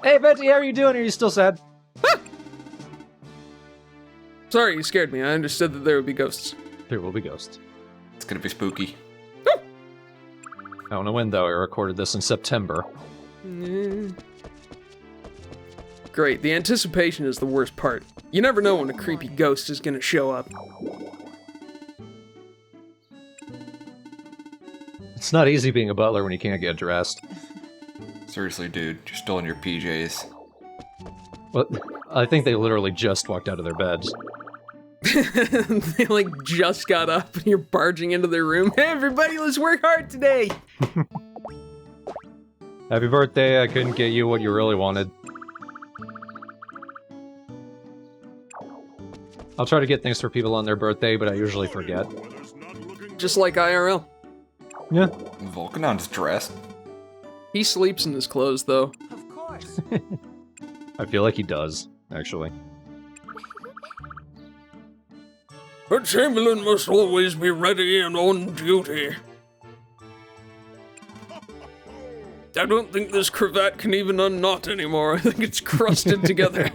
Hey, Betty, how are you doing? Are you still sad? Sorry, you scared me. I understood that there would be ghosts. There will be ghosts. It's gonna be spooky. I don't know when, though. I recorded this in September. Great. The anticipation is the worst part. You never know when a creepy ghost is gonna show up. It's not easy being a butler when you can't get dressed. Seriously, dude, you're still in your PJs. Well, I think they literally just walked out of their beds. They, like, just got up and you're barging into their room. Hey, everybody, let's work hard today! Happy birthday, I couldn't get you what you really wanted. I'll try to get things for people on their birthday, but I usually forget. Just like IRL. Yeah. Volcanon's dressed. He sleeps in his clothes, though. Of course. I feel like he does, actually. A chamberlain must always be ready and on duty. I don't think this cravat can even unknot anymore. I think it's crusted together.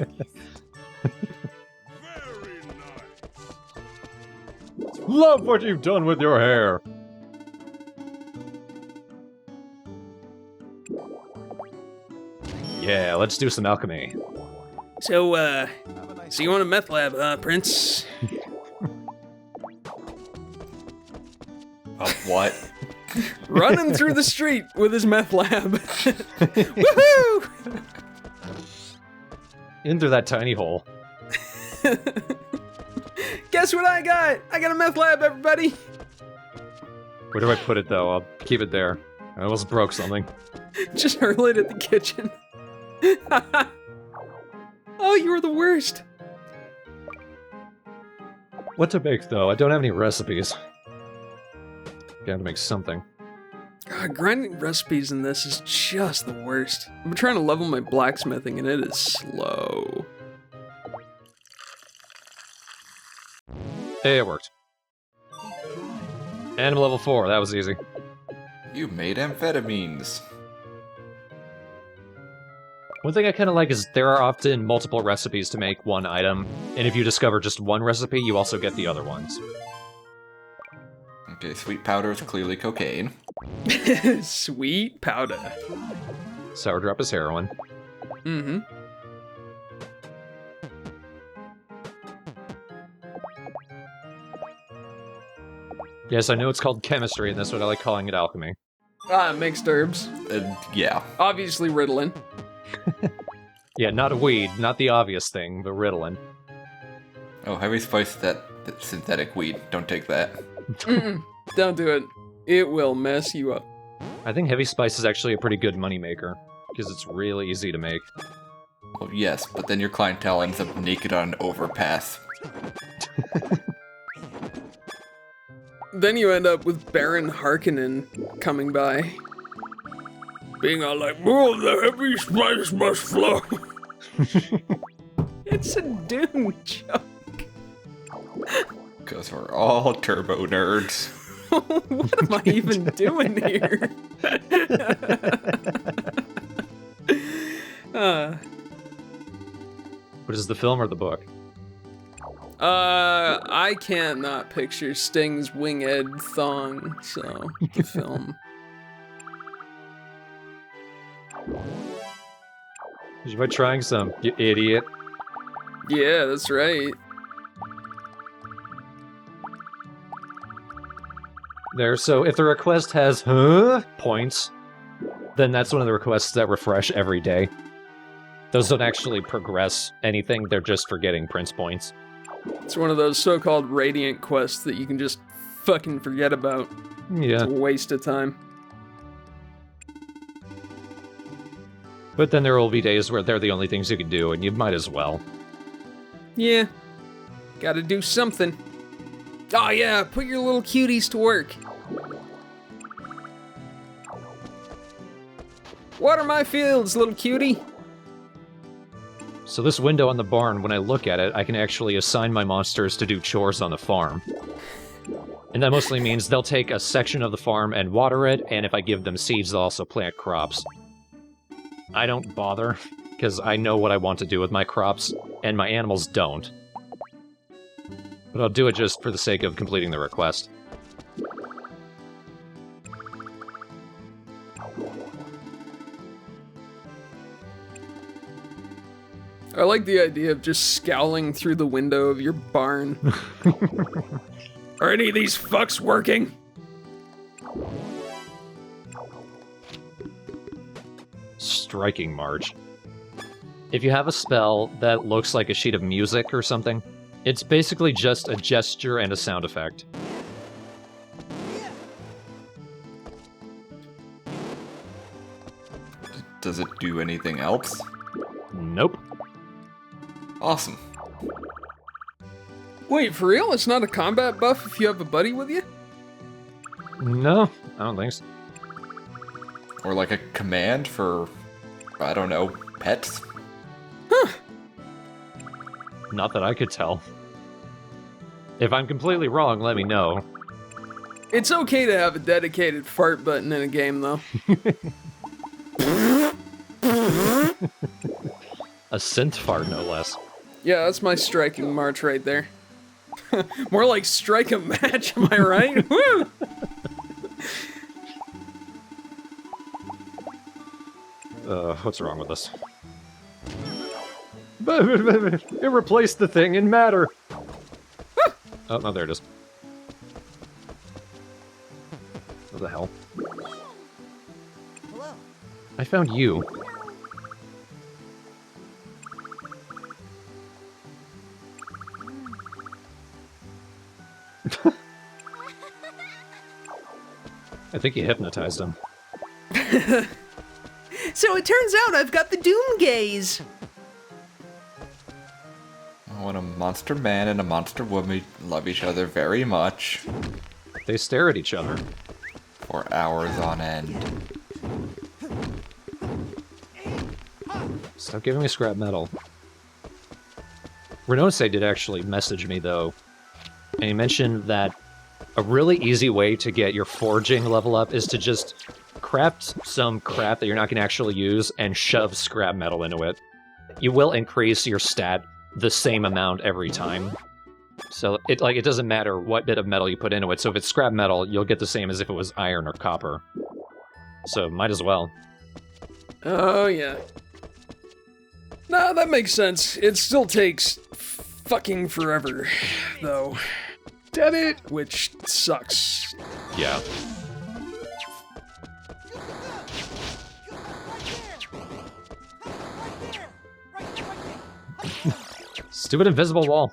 Love what you've done with your hair! Yeah, let's do some alchemy. So you want a meth lab, huh, Prince? What? Running through the street with his meth lab. Woohoo! In through that tiny hole. Guess what I got? I got a meth lab, everybody! Where do I put it, though? I'll keep it there. I almost broke something. Just hurl it at the kitchen. Oh, you were the worst. What to make, though? I don't have any recipes. Gotta make something. God, grinding recipes in this is just the worst. I've been trying to level my blacksmithing and it is slow. Hey, it worked. And I'm level 4, that was easy. You made amphetamines. One thing I kind of like is there are often multiple recipes to make one item, and if you discover just one recipe, you also get the other ones. Okay, sweet powder is clearly cocaine. Sweet powder. Sour drop is heroin. Mm-hmm. Yes, I know it's called chemistry, and that's what I like calling it alchemy. Ah, mixed herbs. Yeah. Obviously Ritalin. Yeah, not a weed, not the obvious thing, but Ritalin. Oh, heavy spice, that synthetic weed. Don't take that. Don't do it. It will mess you up. I think heavy spice is actually a pretty good moneymaker, because it's really easy to make. Well, yes, but then your clientele ends up naked on an overpass. Then you end up with Baron Harkonnen coming by. Being all like, oh, the heavy spice must flow. It's a Dune joke. Because we're all turbo nerds. What am I even doing here? What is the film or the book? I can't not picture Sting's winged thong, so the film. You by trying some, you idiot. Yeah, that's right. There, so if the request has points, then that's one of the requests that refresh every day. Those don't actually progress anything, they're just for getting Prince points. It's one of those so-called Radiant quests that you can just fucking forget about. Yeah. It's a waste of time. But then there will be days where they're the only things you can do, and you might as well. Yeah. Gotta do something. Oh yeah, put your little cuties to work. Water my fields, little cutie. So this window on the barn, when I look at it, I can actually assign my monsters to do chores on the farm. And that mostly means they'll take a section of the farm and water it, and if I give them seeds, they'll also plant crops. I don't bother, because I know what I want to do with my crops, and my animals don't. But I'll do it just for the sake of completing the request. I like the idea of just scowling through the window of your barn. Are any of these fucks working? Striking March. If you have a spell that looks like a sheet of music or something, it's basically just a gesture and a sound effect. Does it do anything else? Nope. Awesome. Wait, for real? It's not a combat buff if you have a buddy with you? No, I don't think so. Or like a command for, I don't know, pets? Huh. Not that I could tell. If I'm completely wrong, let me know. It's okay to have a dedicated fart button in a game, though. A synth fart, no less. Yeah, that's my striking march right there. More like strike a match, am I right? Woo! What's wrong with this? It replaced the thing in matter! Oh, no, there it is. What the hell? Hello. I found you. I think you hypnotized him. So it turns out I've got the Doom Gaze. When a monster man and a monster woman love each other very much They stare at each other. for hours on end. Stop giving me scrap metal. Rune did actually message me, though, and he mentioned that a really easy way to get your foraging level up is to just craft some crap that you're not going to actually use and shove scrap metal into it. You will increase your stat the same amount every time. So it doesn't matter what bit of metal you put into it. So if it's scrap metal, you'll get the same as if it was iron or copper. So might as well. Oh, yeah. No, that makes sense. It still takes fucking forever, though. Damn it! Which sucks. Yeah. Stupid invisible wall.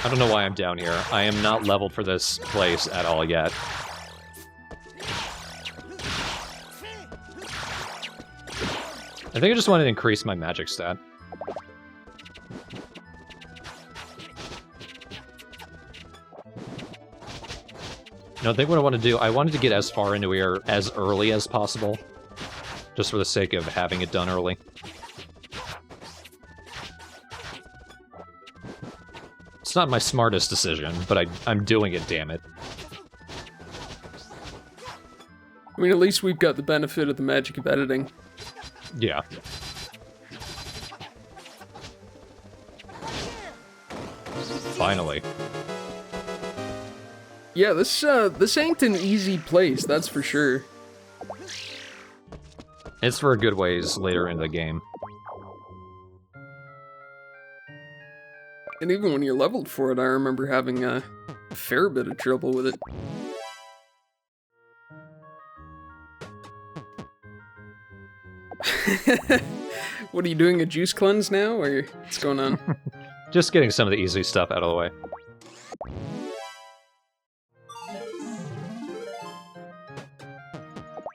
I don't know why I'm down here. I am not leveled for this place at all yet. I think I just wanted to increase my magic stat. No, I think what I want to do, I wanted to get as far into here as early as possible. Just for the sake of having it done early. It's not my smartest decision, but I'm doing it, damn it. I mean, at least we've got the benefit of the magic of editing. Yeah. Finally. Yeah, this ain't an easy place, that's for sure. It's for a good ways later in the game. And even when you're leveled for it, I remember having a fair bit of trouble with it. What are you doing, a juice cleanse now, or what's going on? Just getting some of the easy stuff out of the way.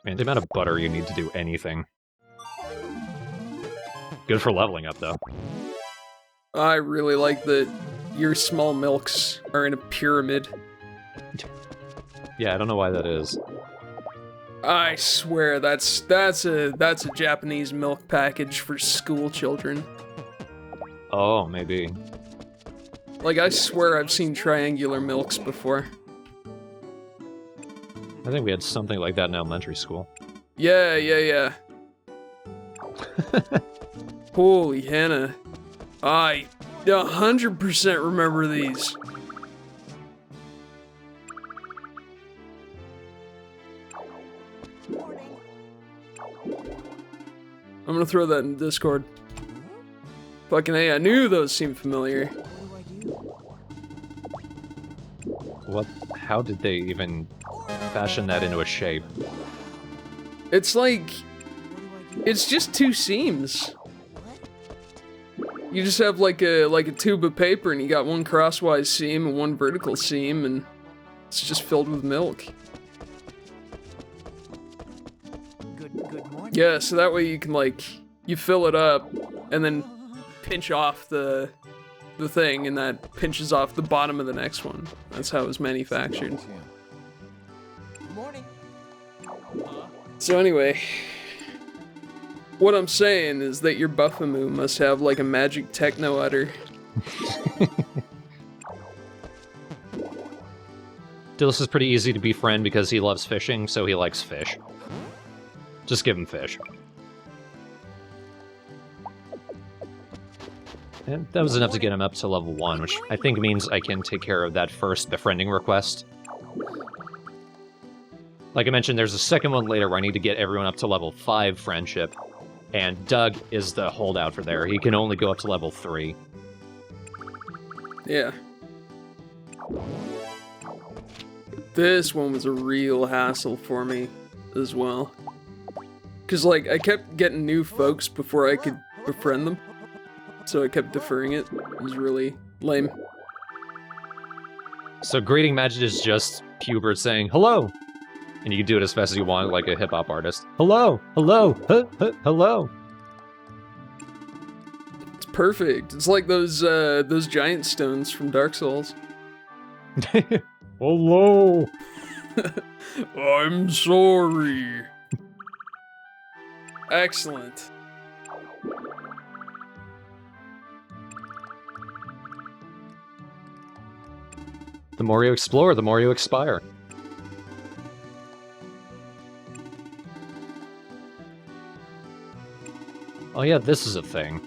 Man, the amount of butter you need to do anything. Good for leveling up, though. I really like that your small milks are in a pyramid. Yeah, I don't know why that is. I swear that's a Japanese milk package for school children. Oh, maybe. Like, I swear I've seen triangular milks before. I think we had something like that in elementary school. Yeah. Holy Hannah. I 100% remember these. I'm gonna throw that in Discord. Fucking hey, I knew those seemed familiar. What? How did they even fashion that into a shape? It's like... It's just two seams. You just have like a tube of paper and you got one crosswise seam and one vertical seam and it's just filled with milk. Good morning. Yeah, so that way you can like, you fill it up and then pinch off the thing and that pinches off the bottom of the next one. That's how it was manufactured. Good morning. So anyway, what I'm saying is that your Buffamoo must have like a magic techno udder. Dillis is pretty easy to befriend because he loves fishing, so he likes fish. Just give him fish. And that was enough to get him up to level 1, which I think means I can take care of that first befriending request. Like I mentioned, there's a second one later where I need to get everyone up to level 5 friendship, and Doug is the holdout for there. He can only go up to level 3. Yeah. This one was a real hassle for me as well. Cause like, I kept getting new folks before I could befriend them. So I kept deferring it. It was really lame. So greeting magic is just Hubert saying, hello! And you can do it as fast as you want, like a hip-hop artist. Hello! Hello! Hello! It's perfect. It's like those giant stones from Dark Souls. Hello! I'm sorry. Excellent. The more you explore, the more you expire. Oh yeah, this is a thing.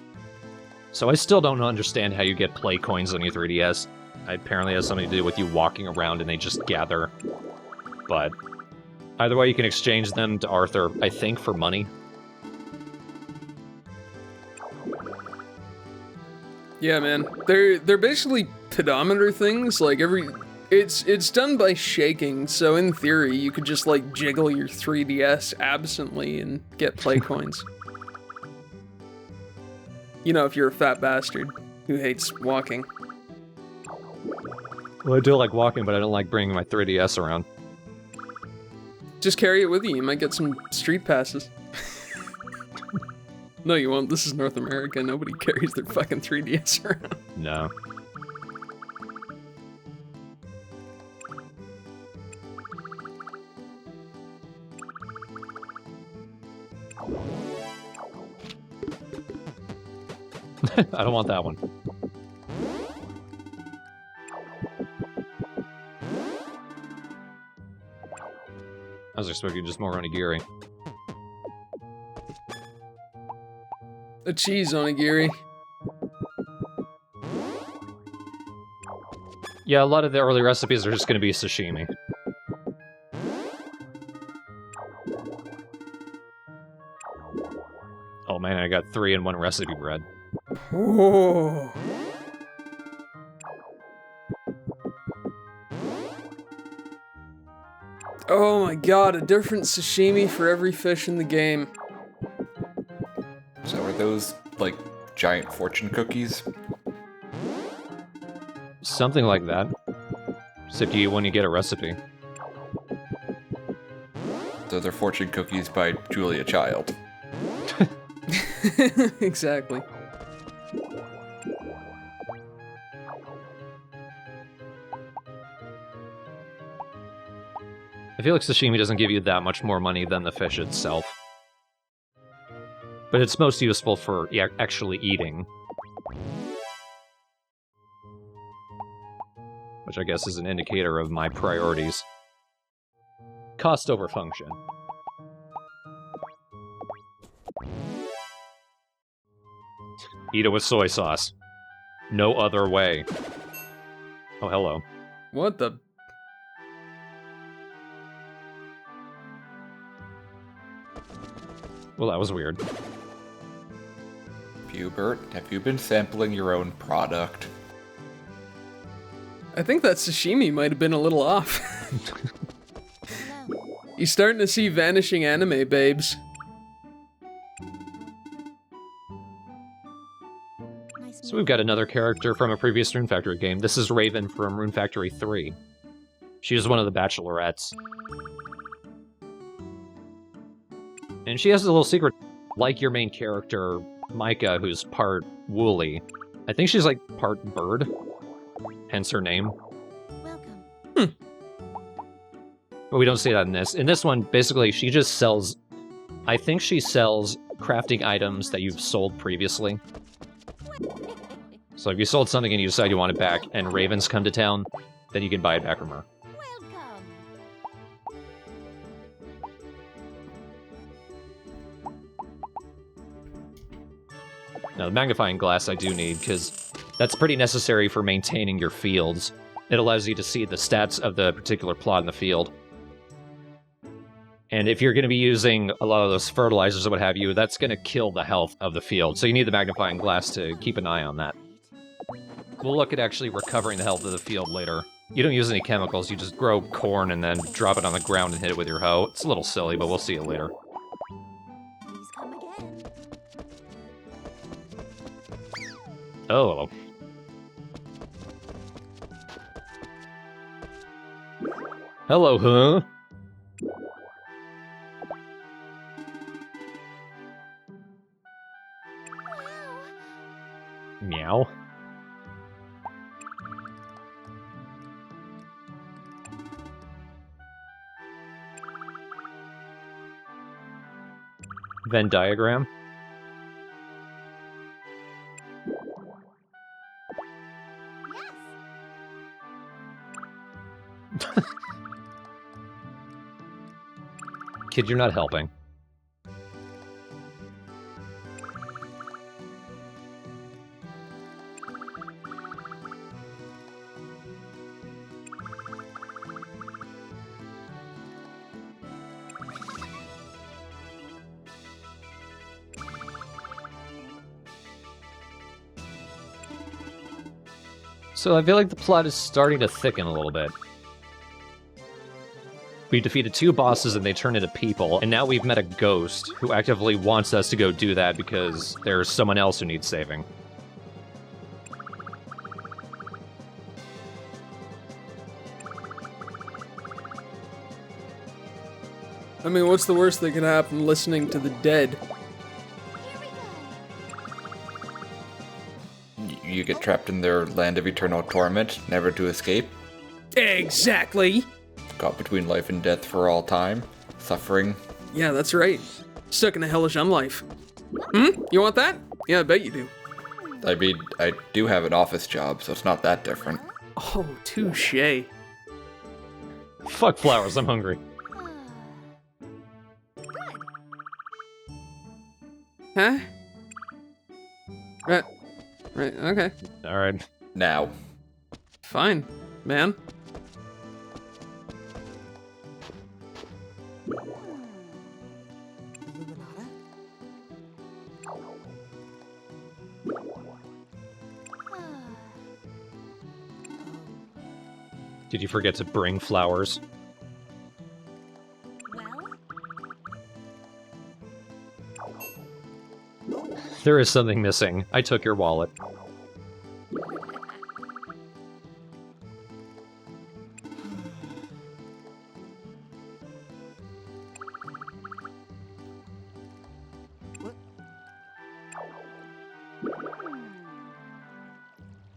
So I still don't understand how you get play coins on your 3DS. Apparently it has something to do with you walking around and they just gather. But either way, you can exchange them to Arthur, I think, for money. Yeah, man. They're basically pedometer things. Like it's done by shaking. So in theory, you could just like jiggle your 3DS absently and get play coins. You know, if you're a fat bastard who hates walking. Well, I do like walking, but I don't like bringing my 3DS around. Just carry it with you. You might get some street passes. No, you won't. This is North America. Nobody carries their fucking 3DS around. No. I don't want that one. I was expecting just more onigiri. A cheese onigiri. Yeah, a lot of the early recipes are just going to be sashimi. Oh man, I got 3 in 1 recipe bread. Oh. Oh my god, a different sashimi for every fish in the game. So are those, like, giant fortune cookies? Something like that. Except you when you get a recipe. So they're fortune cookies by Julia Child. Exactly. I feel like sashimi doesn't give you that much more money than the fish itself. But it's most useful for actually eating. Which I guess is an indicator of my priorities. Cost over function. Eat it with soy sauce. No other way. Oh, hello. What the? Well, that was weird. Hubert, have you been sampling your own product? I think that sashimi might have been a little off. You're starting to see vanishing anime babes. So we've got another character from a previous Rune Factory game. This is Raven from Rune Factory 3. She is one of the bachelorettes. And she has a little secret, like your main character, Micah, who's part woolly. I think she's like part bird, hence her name. Welcome. But we don't see that in this. In this one, basically, she just sells... I think she sells crafting items that you've sold previously. So if you sold something and you decide you want it back, and ravens come to town, then you can buy it back from her. Welcome. Now, the magnifying glass I do need, because that's pretty necessary for maintaining your fields. It allows you to see the stats of the particular plot in the field. And if you're going to be using a lot of those fertilizers or what have you, that's going to kill the health of the field. So you need the magnifying glass to keep an eye on that. We'll look at actually recovering the health of the field later. You don't use any chemicals, you just grow corn and then drop it on the ground and hit it with your hoe. It's a little silly, but we'll see it later. Please come again. Oh. Hello, huh? Meow. Venn diagram. Yes. Kid, you're not helping. So I feel like the plot is starting to thicken a little bit. We defeated 2 bosses and they turned into people, and now we've met a ghost who actively wants us to go do that because there's someone else who needs saving. I mean, what's the worst that could happen listening to the dead? Here we go. You get trapped in their land of eternal torment, never to escape. Exactly. Caught between life and death for all time. Suffering. Yeah, that's right. Stuck in a hellish unlife. You want that? Yeah, I bet you do. I mean, I do have an office job, so it's not that different. Oh, touche. Fuck flowers, I'm hungry. Huh? Right, okay. Alright. Now. Fine, man. Did you forget to bring flowers? Well, There is something missing. I took your wallet.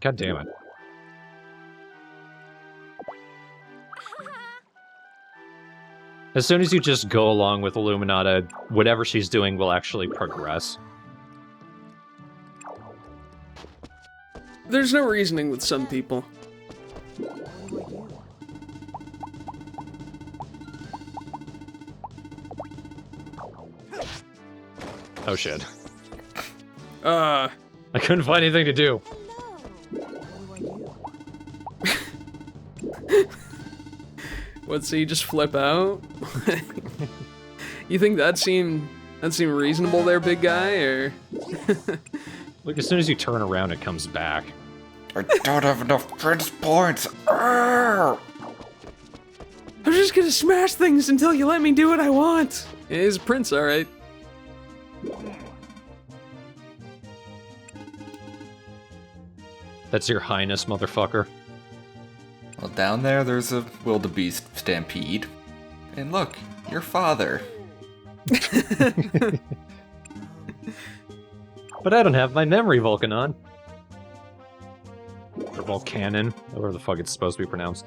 God damn it. As soon as you just go along with Illuminata, whatever she's doing will actually progress. There's no reasoning with some people. Oh shit. Uh, I couldn't find anything to do. what, so you just flip out? You think that seemed reasonable there, big guy, or? Look, as soon as you turn around, it comes back. I don't have enough prince points. Arrgh! I'm just gonna smash things until you let me do what I want. Yeah, he's a prince, alright. That's your highness, motherfucker. Well, down there's a wildebeest stampede. And look, your father. But I don't have my memory Vulcan on. Or Volcanon, whatever the fuck it's supposed to be pronounced.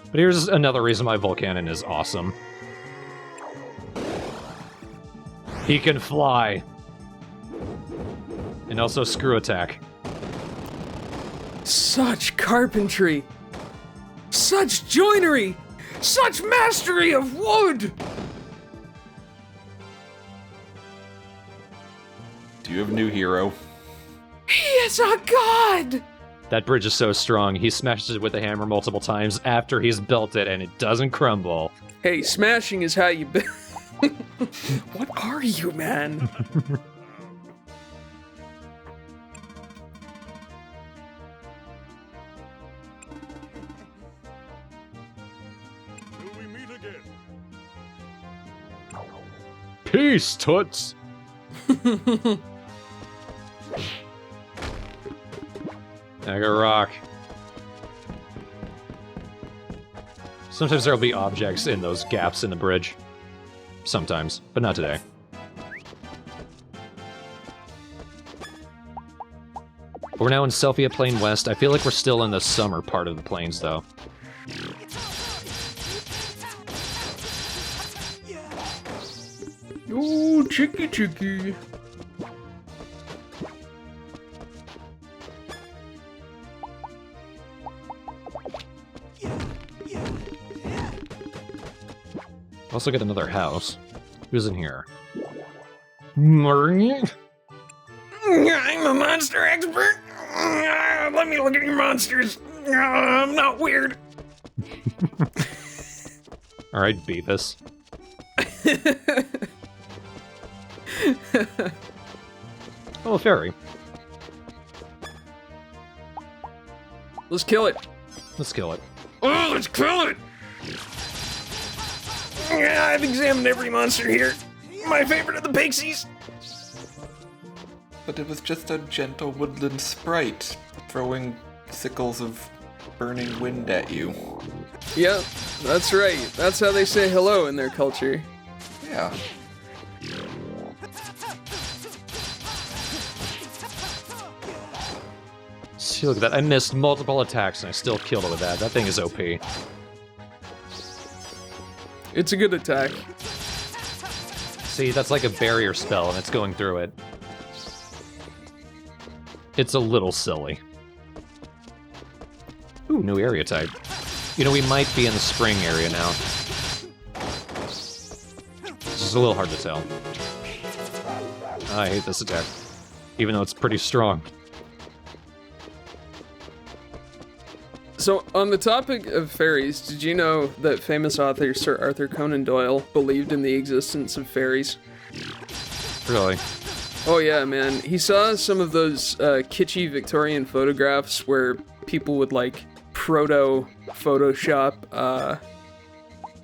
But here's another reason why Volcanon is awesome. He can fly. And also screw attack. Such carpentry. Such joinery. Such mastery of wood. Do you have a new hero? He is a god. That bridge is so strong, he smashes it with a hammer multiple times after he's built it and it doesn't crumble. Hey, smashing is how you build. What are you, man? Peace, toots! I got rock. Sometimes there'll be objects in those gaps in the bridge. Sometimes, but not today. We're now in Selphia Plain West. I feel like we're still in the summer part of the plains, though. Ooh, chicky chicky. Also get another house. Who's in here? Marnie? I'm a monster expert. Let me look at your monsters. I'm not weird. Alright, Beavis. Oh, a fairy. Let's kill it. Let's kill it. Oh, let's kill it. Yeah, I've examined every monster here. My favorite of the pixies. But it was just a gentle woodland sprite throwing sickles of burning wind at you. Yeah, that's right. That's how they say hello in their culture. Yeah. See, look at that. I missed multiple attacks and I still killed it with that. That thing is OP. It's a good attack. See, that's like a barrier spell and it's going through it. It's a little silly. Ooh, new area type. You know, we might be in the spring area now. This is a little hard to tell. I hate this attack. Even though it's pretty strong. So, on the topic of fairies, did you know that famous author Sir Arthur Conan Doyle believed in the existence of fairies? Really? Oh yeah, man. He saw some of those kitschy Victorian photographs where people would, like, Photoshop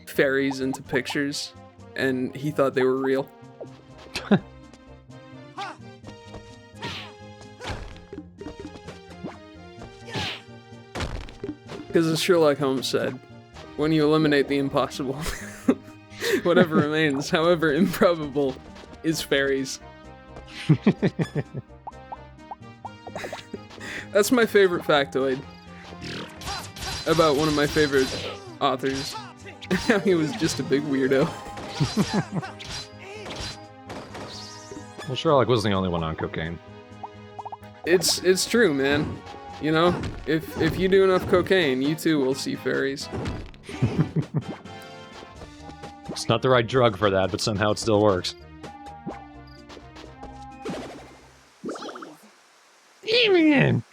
fairies into pictures, and he thought they were real. Because as Sherlock Holmes said, when you eliminate the impossible, whatever remains, however improbable, is fairies. That's my favorite factoid about one of my favorite authors. He was just a big weirdo. Well, Sherlock wasn't the only one on cocaine. It's true, man. You know, if you do enough cocaine, you too will see fairies. It's not the right drug for that, but somehow it still works.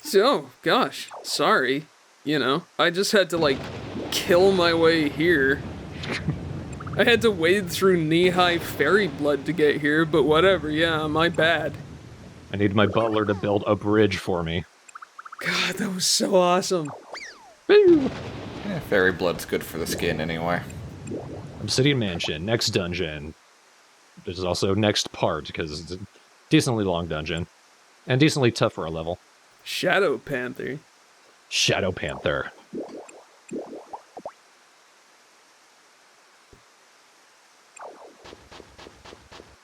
So, gosh, sorry. You know, I just had to, like, kill my way here. I had to wade through knee-high fairy blood to get here, but whatever, yeah, my bad. I need my butler to build a bridge for me. God, that was so awesome. Yeah, fairy blood's good for the skin anyway. Obsidian Mansion, next dungeon. There's also next part, because it's a decently long dungeon. And decently tough for a level. Shadow Panther. Shadow Panther.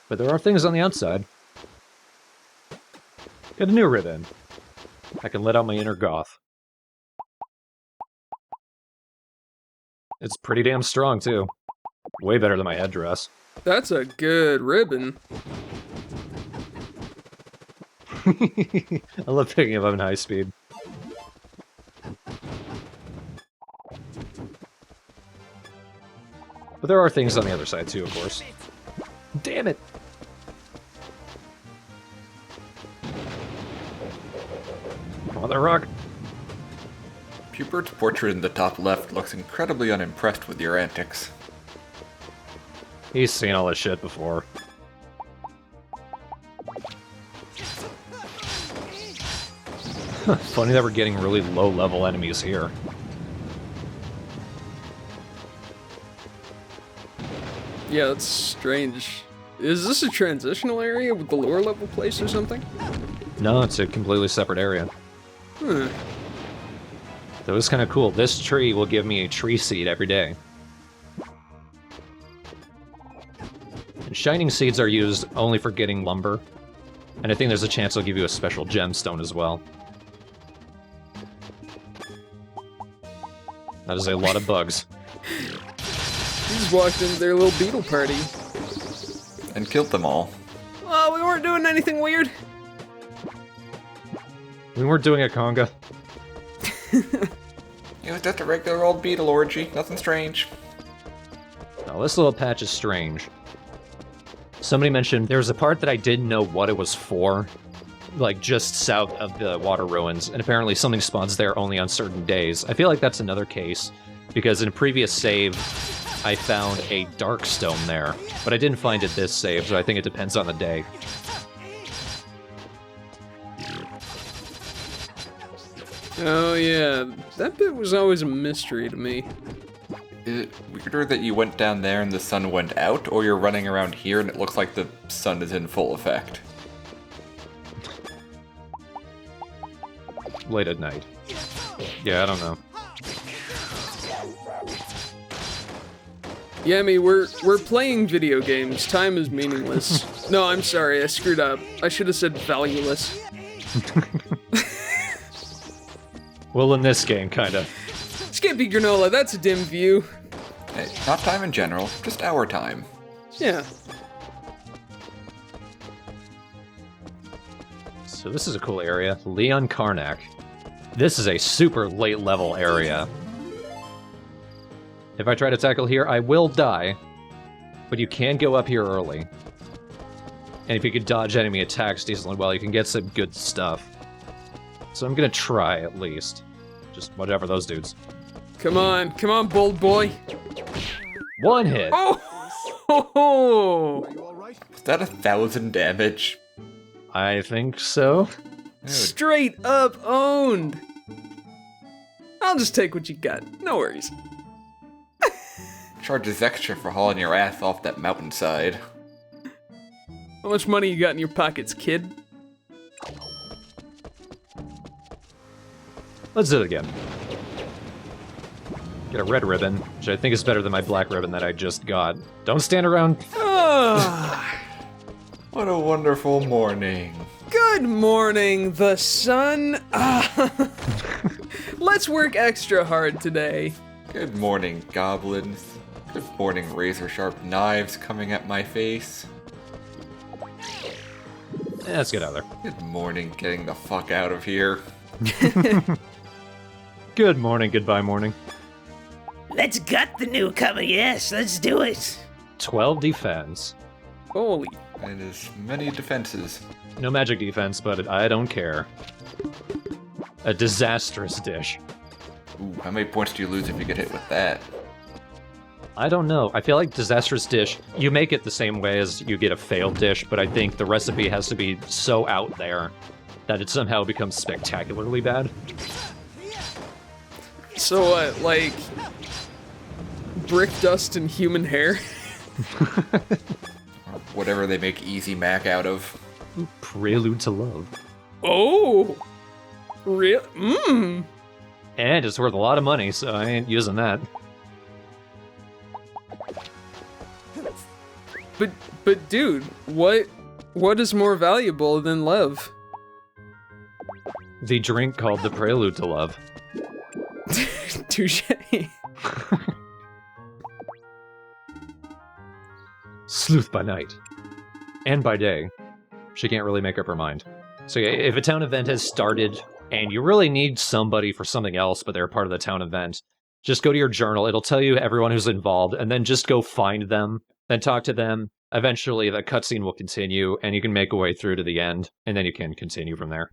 But there are things on the outside. Got a new ribbon. I can let out my inner goth. It's pretty damn strong, too. Way better than my headdress. That's a good ribbon. I love picking him up in high speed. But there are things on the other side, too, of course. Damn it! Mother rock. Pubert's portrait in the top left looks incredibly unimpressed with your antics. He's seen all this shit before. Funny that we're getting really low-level enemies here. Yeah, that's strange. Is this a transitional area with the lower level place or something? No, it's a completely separate area. Huh. That was kind of cool. This tree will give me a tree seed every day. And shining seeds are used only for getting lumber. And I think there's a chance they'll give you a special gemstone as well. That is a lot of bugs. You just walked into their little beetle party. And killed them all. Oh, we weren't doing anything weird. We weren't doing a conga. It was just a regular old beetle orgy, nothing strange. Now, this little patch is strange. Somebody mentioned there was a part that I didn't know what it was for, like just south of the water ruins, and apparently something spawns there only on certain days. I feel like that's another case, because in a previous save, I found a dark stone there, but I didn't find it this save, so I think it depends on the day. Oh yeah, that bit was always a mystery to me. Is it weirder that you went down there and the sun went out, or you're running around here and it looks like the sun is in full effect? Late at night. Yeah, I don't know. Yami, we're playing video games. Time is meaningless. No, I'm sorry, I screwed up. I should have said valueless. Well, in this game, kinda. Skippy granola, that's a dim view. Hey, not time in general, just our time. Yeah. So this is a cool area. Leon Karnak. This is a super late level area. If I try to tackle here, I will die. But you can go up here early. And if you could dodge enemy attacks decently well, you can get some good stuff. So I'm gonna try, at least. Just whatever those dudes. Come on, bold boy. One hit! Oh! Was that 1,000 damage? I think so. Dude, Straight up owned. I'll just take what you got. No worries. charges extra for hauling your ass off that mountainside. How much money you got in your pockets, kid? Let's do it again. Get a red ribbon, which I think is better than my black ribbon that I just got. Don't stand around. What a wonderful morning. Good morning, the sun. Let's work extra hard today. Good morning, goblins. Good morning, razor-sharp knives coming at my face. Let's get out of there. Good morning, getting the fuck out of here. Good morning, goodbye morning. Let's gut the newcomer, yes, let's do it. 12 defense. Holy. It is many defenses. No magic defense, but I don't care. A disastrous dish. Ooh, how many points do you lose if you get hit with that? I don't know. I feel like disastrous dish, you make it the same way as you get a failed dish, but I think the recipe has to be so out there that it somehow becomes spectacularly bad. So what, like, brick dust and human hair? Whatever they make Easy Mac out of. Prelude to love. Oh! Real? Mmm! And it's worth a lot of money, so I ain't using that. But dude, what is more valuable than love? The drink called the Prelude to Love. Touche. Sleuth by night. And by day. She can't really make up her mind. So yeah, if a town event has started, and you really need somebody for something else, but they're part of the town event, just go to your journal, it'll tell you everyone who's involved, and then just go find them, then talk to them. Eventually, the cutscene will continue, and you can make a way through to the end, and then you can continue from there.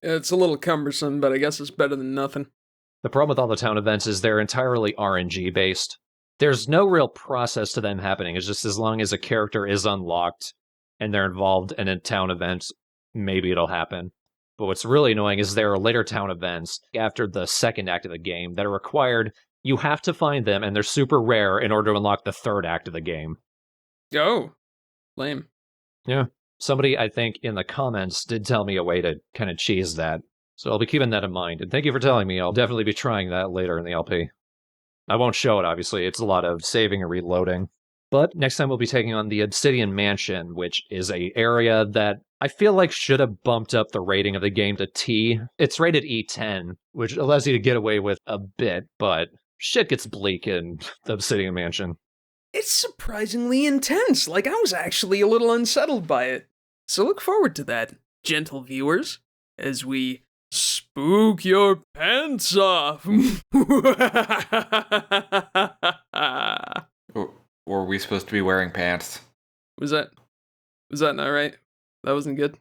It's a little cumbersome, but I guess it's better than nothing. The problem with all the town events is they're entirely RNG based. There's no real process to them happening. It's just as long as a character is unlocked and they're involved in a town event, maybe it'll happen. But what's really annoying is there are later town events after the second act of the game that are required. You have to find them, and they're super rare in order to unlock the third act of the game. Oh, lame. Yeah. Somebody, I think, in the comments did tell me a way to kind of cheese that. So I'll be keeping that in mind. And thank you for telling me. I'll definitely be trying that later in the LP. I won't show it, obviously. It's a lot of saving and reloading. But next time we'll be taking on the Obsidian Mansion, which is a area that I feel like should have bumped up the rating of the game to T. It's rated E10, which allows you to get away with a bit, but shit gets bleak in the Obsidian Mansion. It's surprisingly intense. Like, I was actually a little unsettled by it. So look forward to that, gentle viewers, as we spook your pants off. Or are we supposed to be wearing pants? Was that not right? That wasn't good.